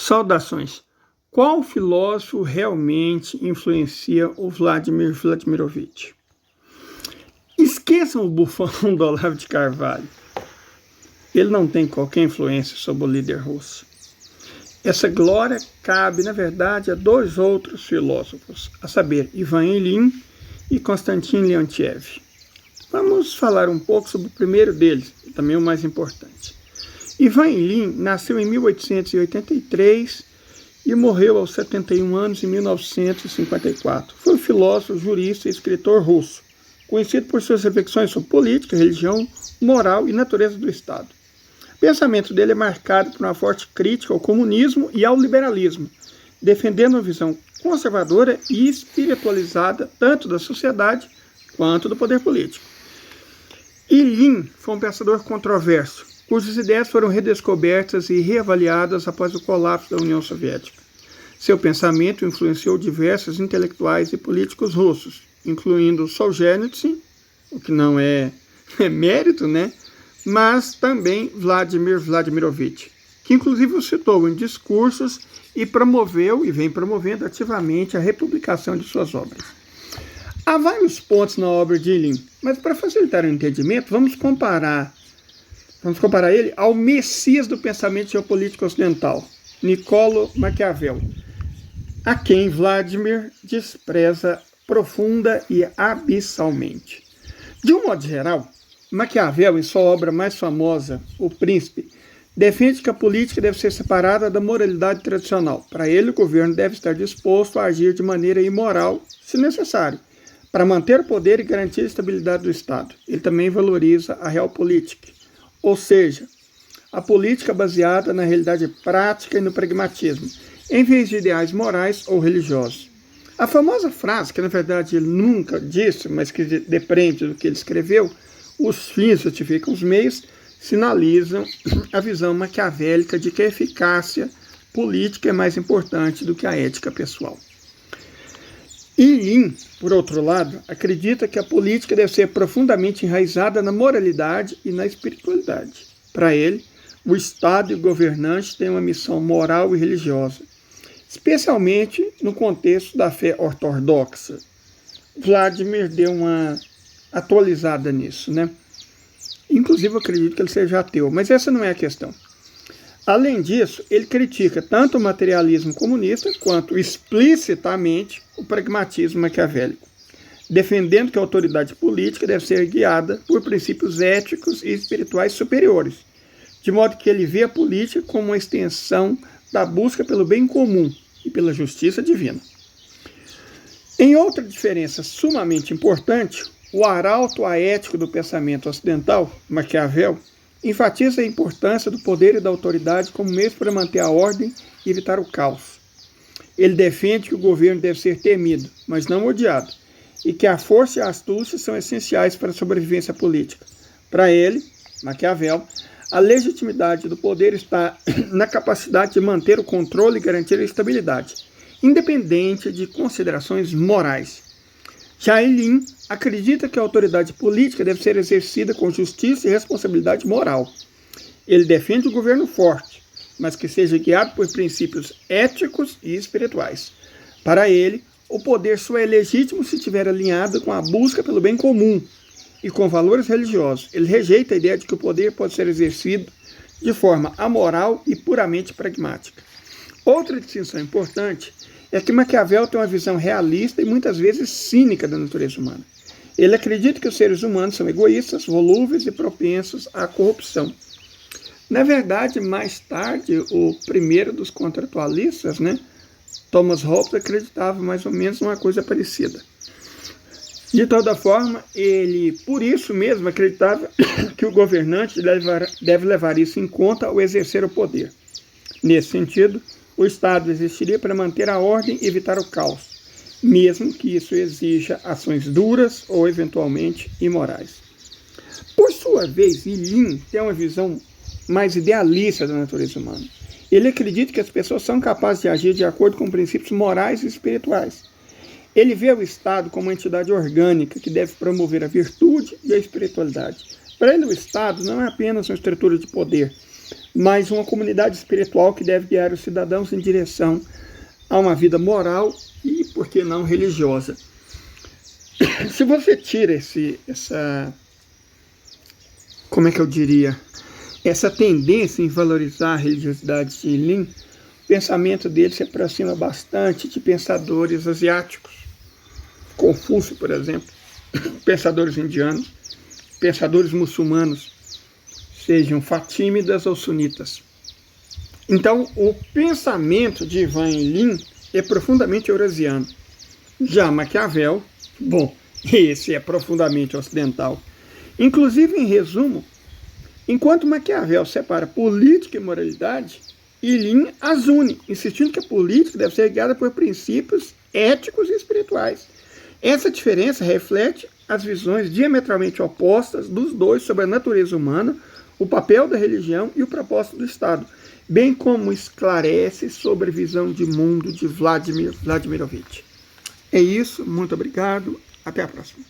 Saudações. Qual filósofo realmente influencia o Vladimir Vladimirovich? Esqueçam o bufão do Olavo de Carvalho. Ele não tem qualquer influência sobre o líder russo. Essa glória cabe, na verdade, a dois outros filósofos, a saber, Ivan Ilyin e Konstantin Leontiev. Vamos falar um pouco sobre o primeiro deles, e também o mais importante. Ivan Ilyin nasceu em 1883 e morreu aos 71 anos em 1954. Foi um filósofo, jurista e escritor russo, conhecido por suas reflexões sobre política, religião, moral e natureza do Estado. O pensamento dele é marcado por uma forte crítica ao comunismo e ao liberalismo, defendendo uma visão conservadora e espiritualizada tanto da sociedade quanto do poder político. Ilyin foi um pensador controverso, cujas ideias foram redescobertas e reavaliadas após o colapso da União Soviética. Seu pensamento influenciou diversos intelectuais e políticos russos, incluindo Solzhenitsyn, o que não é mérito, né? Mas também Vladimir Vladimirovich, que inclusive o citou em discursos e promoveu e vem promovendo ativamente a republicação de suas obras. Há vários pontos na obra de Ilyin, mas para facilitar o entendimento, vamos comparar ele ao Messias do pensamento geopolítico ocidental, Niccolo Maquiavel, a quem Vladimir despreza profunda e abissalmente. De um modo geral, Maquiavel, em sua obra mais famosa, O Príncipe, defende que a política deve ser separada da moralidade tradicional. Para ele, o governo deve estar disposto a agir de maneira imoral, se necessário, para manter o poder e garantir a estabilidade do Estado. Ele também valoriza a realpolitik, ou seja, a política baseada na realidade prática e no pragmatismo, em vez de ideais morais ou religiosos. A famosa frase, que na verdade ele nunca disse, mas que depende do que ele escreveu, os fins justificam os meios, sinalizam a visão maquiavélica de que a eficácia política é mais importante do que a ética pessoal. Ilyin, por outro lado, acredita que a política deve ser profundamente enraizada na moralidade e na espiritualidade. Para ele, o Estado e o governante têm uma missão moral e religiosa, especialmente no contexto da fé ortodoxa. Vladimir deu uma atualizada nisso, né? Inclusive, eu acredito que ele seja ateu, mas essa não é a questão. Além disso, ele critica tanto o materialismo comunista quanto explicitamente o pragmatismo maquiavélico, defendendo que a autoridade política deve ser guiada por princípios éticos e espirituais superiores, de modo que ele vê a política como uma extensão da busca pelo bem comum e pela justiça divina. Em outra diferença sumamente importante, o arauto aético do pensamento ocidental, Maquiavel, enfatiza a importância do poder e da autoridade como meio para manter a ordem e evitar o caos. Ele defende que o governo deve ser temido, mas não odiado, e que a força e a astúcia são essenciais para a sobrevivência política. Para ele, Maquiavel, a legitimidade do poder está na capacidade de manter o controle e garantir a estabilidade, independente de considerações morais. Já Ilyin acredita que a autoridade política deve ser exercida com justiça e responsabilidade moral. Ele defende o governo forte, mas que seja guiado por princípios éticos e espirituais. Para ele, o poder só é legítimo se estiver alinhado com a busca pelo bem comum e com valores religiosos. Ele rejeita a ideia de que o poder pode ser exercido de forma amoral e puramente pragmática. Outra distinção importante é que Maquiavel tem uma visão realista e muitas vezes cínica da natureza humana. Ele acredita que os seres humanos são egoístas, volúveis e propensos à corrupção. Na verdade, mais tarde, o primeiro dos contratualistas, Thomas Hobbes, acreditava mais ou menos numa coisa parecida. De toda forma, ele, por isso mesmo, acreditava que o governante deve levar isso em conta ao exercer o poder. Nesse sentido, o Estado existiria para manter a ordem e evitar o caos, mesmo que isso exija ações duras ou, eventualmente, imorais. Por sua vez, Ilyin tem uma visão mais idealista da natureza humana. Ele acredita que as pessoas são capazes de agir de acordo com princípios morais e espirituais. Ele vê o Estado como uma entidade orgânica que deve promover a virtude e a espiritualidade. Para ele, o Estado não é apenas uma estrutura de poder, mas uma comunidade espiritual que deve guiar os cidadãos em direção a uma vida moral e, por que não, religiosa. Se você tira essa tendência em valorizar a religiosidade de Lin, o pensamento dele se aproxima bastante de pensadores asiáticos. Confúcio, por exemplo, pensadores indianos, pensadores muçulmanos, sejam fatímidas ou sunitas. Então, o pensamento de Ivan Lin é profundamente eurasiano. Já Maquiavel, bom, esse é profundamente ocidental. Inclusive, em resumo, enquanto Maquiavel separa política e moralidade, Lin as une, insistindo que a política deve ser guiada por princípios éticos e espirituais. Essa diferença reflete as visões diametralmente opostas dos dois sobre a natureza humana, o papel da religião e o propósito do Estado, bem como esclarece sobre a visão de mundo de Vladimir Vladimirovich. É isso, muito obrigado, até a próxima.